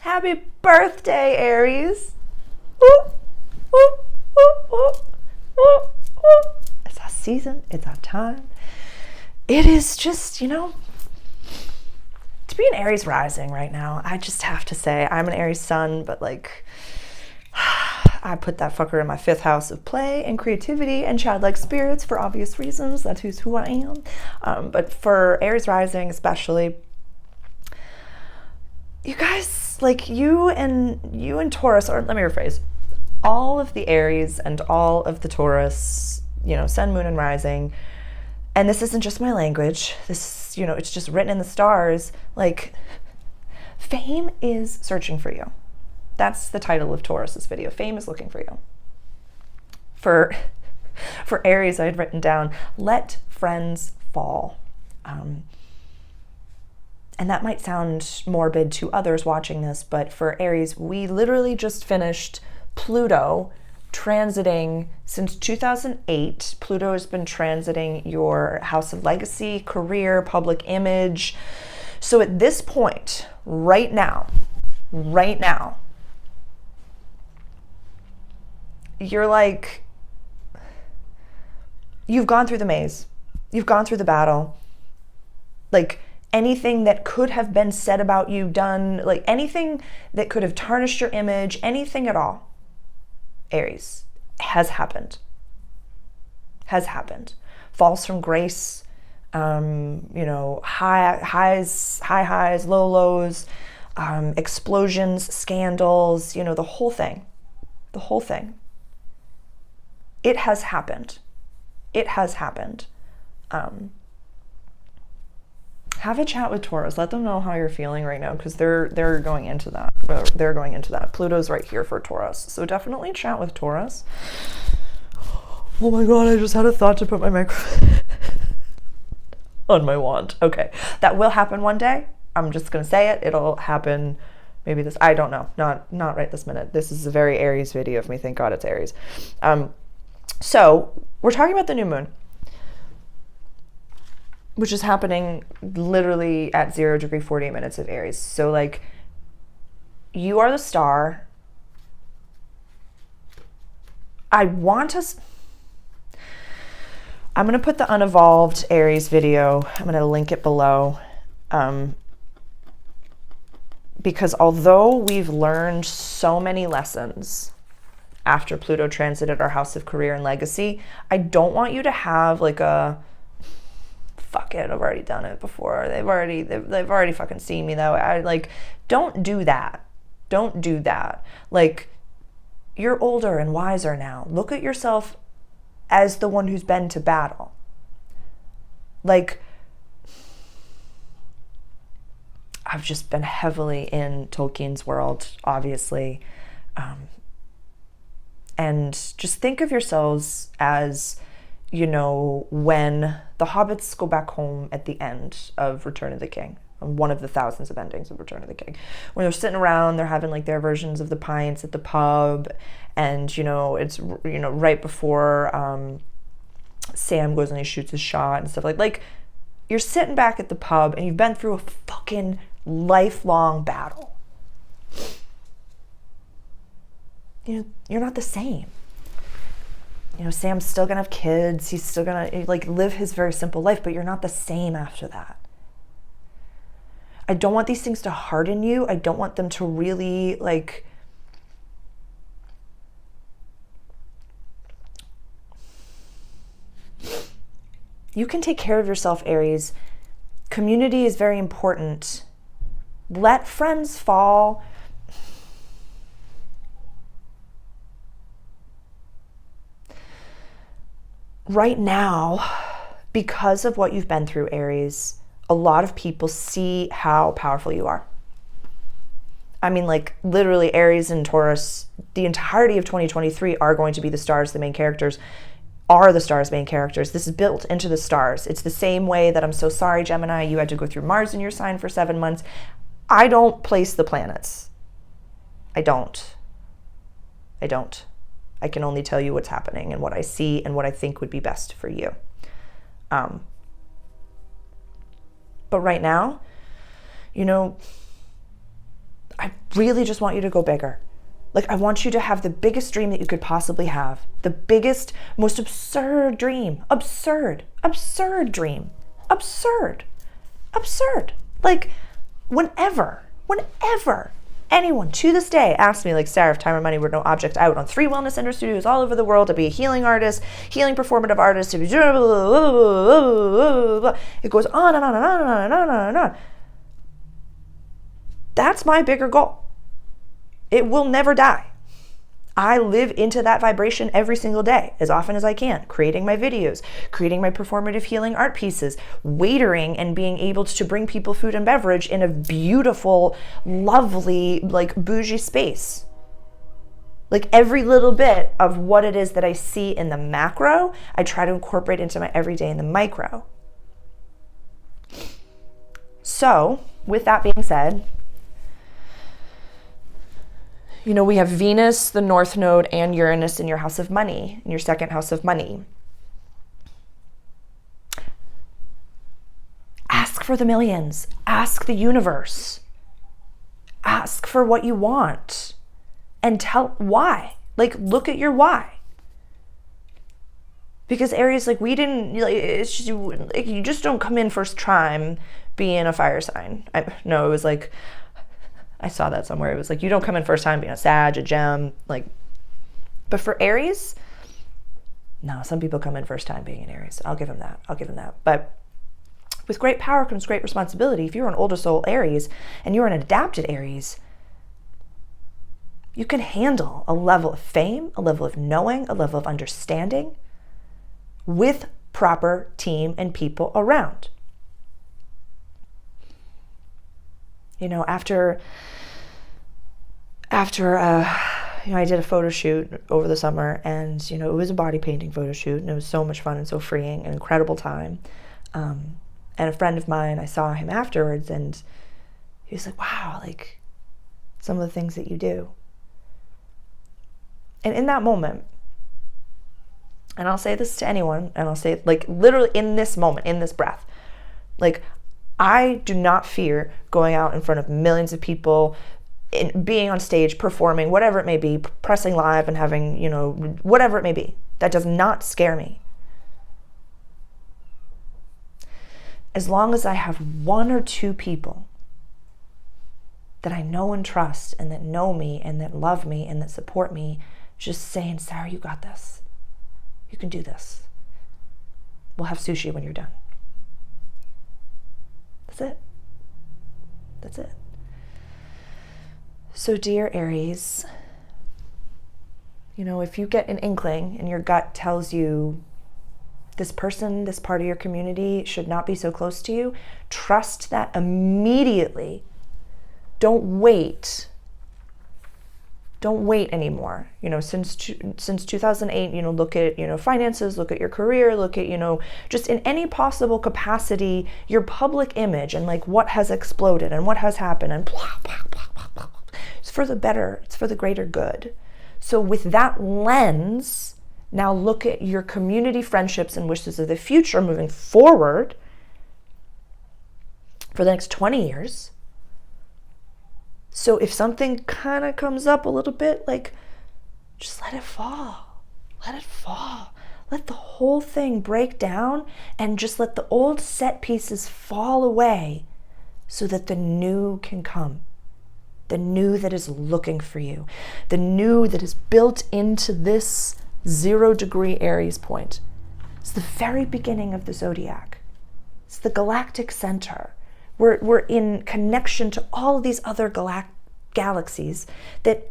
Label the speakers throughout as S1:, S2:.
S1: Happy birthday, Aries. Whoop, whoop, whoop, whoop, whoop, whoop. It's our season. It's our time. It is just, to be an Aries rising right now, I just have to say, I'm an Aries sun, but like, I put that fucker in my 5th house of play and creativity and childlike spirits for obvious reasons. That's who I am. But for Aries rising especially, you guys, like you and Taurus, or let me rephrase, all of the Aries and all of the Taurus, sun, moon, and rising, and this isn't just my language, this, it's just written in the stars, like, fame is searching for you. That's the title of Taurus's video. Fame is looking for you. For Aries, I had written down, let friends fall. And that might sound morbid to others watching this, but for Aries, we literally just finished Pluto transiting since 2008. Pluto has been transiting your house of legacy, career, public image. So at this point, right now, you're like, you've gone through the maze. You've gone through the battle. Like, anything that could have been said about you, done, like anything that could have tarnished your image, anything at all, Aries, has happened. Falls from grace, high highs, low lows, explosions, scandals, the whole thing. It has happened. Have a chat with Taurus. Let them know how you're feeling right now, because they're going into that. Pluto's right here for Taurus. So definitely chat with Taurus. Oh my God, I just had a thought to put my microphone on my wand. Okay, that will happen one day. I'm just going to say it. It'll happen maybe this, I don't know. Not right this minute. This is a very Aries video of me. Thank God it's Aries. So we're talking about the new moon, which is happening literally at 0 degree 48 minutes of Aries. So like, you are the star. I'm going to put the unevolved Aries video. I'm going to link it below. Because although we've learned so many lessons after Pluto transited our house of career and legacy, I don't want you to have like a, fuck it, I've already done it before. They've already fucking seen me though. Don't do that. Like, you're older and wiser now. Look at yourself as the one who's been to battle. Like, I've just been heavily in Tolkien's world, obviously. And just think of yourselves as, when the hobbits go back home at the end of Return of the King, one of the thousands of endings of Return of the King, when they're sitting around, they're having like their versions of the pints at the pub, and it's right before Sam goes and he shoots his shot and stuff like you're sitting back at the pub and you've been through a fucking lifelong battle. You're not the same. Sam's still gonna have kids. He's still gonna live his very simple life, but you're not the same after that. I don't want these things to harden you. I don't want them to really you can take care of yourself, Aries. Community is very important. Let friends fall. Right now, because of what you've been through, Aries, a lot of people see how powerful you are. I mean, literally, Aries and Taurus, the entirety of 2023 are going to be the stars, the main characters. This is built into the stars. It's the same way that I'm so sorry, Gemini, you had to go through Mars in your sign for 7 months. I don't place the planets. I don't. I can only tell you what's happening and what I see and what I think would be best for you. But right now, I really just want you to go bigger. Like, I want you to have the biggest dream that you could possibly have. The biggest, most absurd dream. Absurd dream. Absurd. Like, whenever anyone to this day asks me, like, Sarah, if time or money were no object, I would own 3 wellness center studios all over the world to be a healing artist, healing performative artist, to be it goes on and on and on and on and on and on. That's my bigger goal. It will never die. I live into that vibration every single day, as often as I can, creating my videos, creating my performative healing art pieces, waitering and being able to bring people food and beverage in a beautiful, lovely, like, bougie space. Like, every little bit of what it is that I see in the macro, I try to incorporate into my everyday in the micro. So, with that being said, you know, we have Venus, the North Node, and Uranus in your house of money, in your second house of money. Ask for the millions. Ask the universe. Ask for what you want. And tell why. Like, look at your why. Because Aries, like, we didn't, like, it's just, like, you just don't come in first time being a fire sign. No, it was like, I saw that somewhere. It was like, you don't come in first time being a Sag, a Gem, like, but for Aries, no, some people come in first time being an Aries. I'll give them that. But with great power comes great responsibility. If you're an older soul Aries and you're an adapted Aries, you can handle a level of fame, a level of knowing, a level of understanding with proper team and people around. You know, after you know, I did a photo shoot over the summer, and, you know, it was a body painting photo shoot, and it was so much fun and so freeing, an incredible time. And a friend of mine, I saw him afterwards, and he was like, wow, like, some of the things that you do. And in that moment, and I'll say this to anyone, and I'll say it, like, literally in this moment, in this breath, like, I do not fear going out in front of millions of people, being on stage, performing, whatever it may be, pressing live and having, you know, whatever it may be. That does not scare me. As long as I have 1 or 2 people that I know and trust, and that know me and that love me and that support me, just saying, Sarah, you got this. You can do this. We'll have sushi when you're done. That's it. So, dear Aries, you know, if you get an inkling and your gut tells you this person, this part of your community should not be so close to you, trust that immediately. Don't wait anymore. You know, since 2008, you know, look at, you know, finances, look at your career, look at, you know, just in any possible capacity, your public image and, like, what has exploded and what has happened, and blah, blah, blah, blah, blah. It's for the better. It's for the greater good. So with that lens, now look at your community friendships and wishes of the future moving forward for the next 20 years. So if something kind of comes up a little bit, like, just let it fall. Let it fall. Let the whole thing break down, and just let the old set pieces fall away so that the new can come. The new that is looking for you. The new that is built into this 0-degree Aries point. It's the very beginning of the zodiac. It's the galactic center. We're in connection to all of these other galaxies that,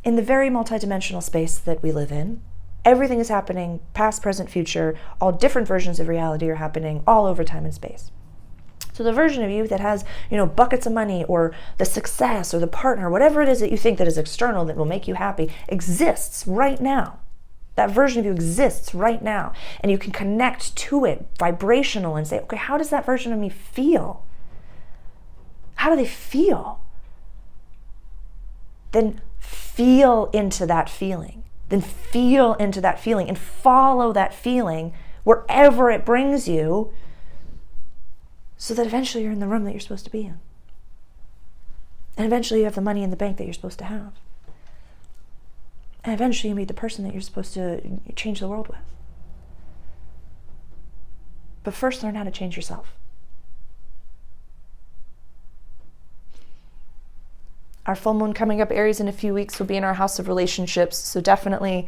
S1: in the very multidimensional space that we live in, everything is happening, past, present, future. All different versions of reality are happening all over time and space. So the version of you that has, you know, buckets of money, or the success, or the partner, whatever it is that you think that is external that will make you happy, exists right now. That version of you exists right now, and you can connect to it vibrational and say, okay, how does that version of me feel? How do they feel? Then feel into that feeling. Then feel into that feeling and follow that feeling wherever it brings you, so that eventually you're in the room that you're supposed to be in. And eventually you have the money in the bank that you're supposed to have. And eventually you meet the person that you're supposed to change the world with. But first, learn how to change yourself. Our full moon coming up, Aries, in a few weeks will be in our house of relationships. So definitely,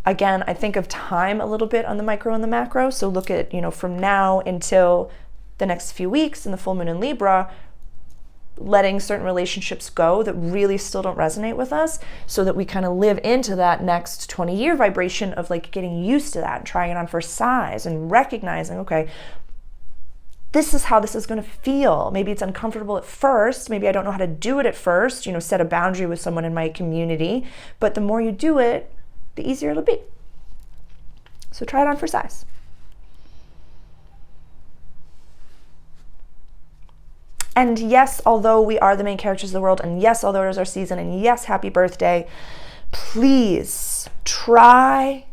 S1: again, I think of time a little bit on the micro and the macro. So look at, from now until the next few weeks in the full moon in Libra, letting certain relationships go that really still don't resonate with us, so that we kind of live into that next 20-year vibration of like getting used to that and trying it on for size and recognizing, okay, this is how this is going to feel. Maybe it's uncomfortable at first. Maybe I don't know how to do it at first, set a boundary with someone in my community. But the more you do it, the easier it'll be. So try it on for size. And yes, although we are the main characters of the world, and yes, although it is our season, and yes, happy birthday, please try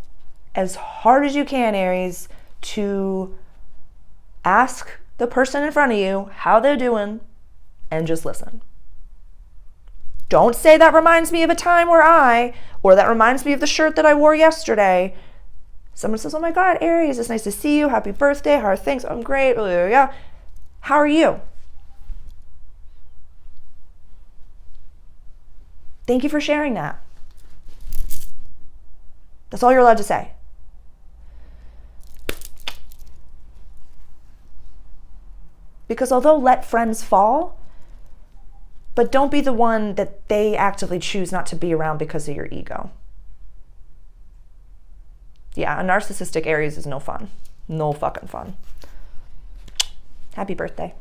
S1: as hard as you can, Aries, to ask the person in front of you how they're doing and just listen. Don't say that reminds me of a time where or that reminds me of the shirt that I wore yesterday. Someone says, oh my God, Aries, it's nice to see you. Happy birthday. How are things? I'm great. Yeah. How are you? Thank you for sharing that. That's all you're allowed to say. Because although let friends fall, but don't be the one that they actively choose not to be around because of your ego. Yeah, a narcissistic Aries is no fun. No fucking fun. Happy birthday.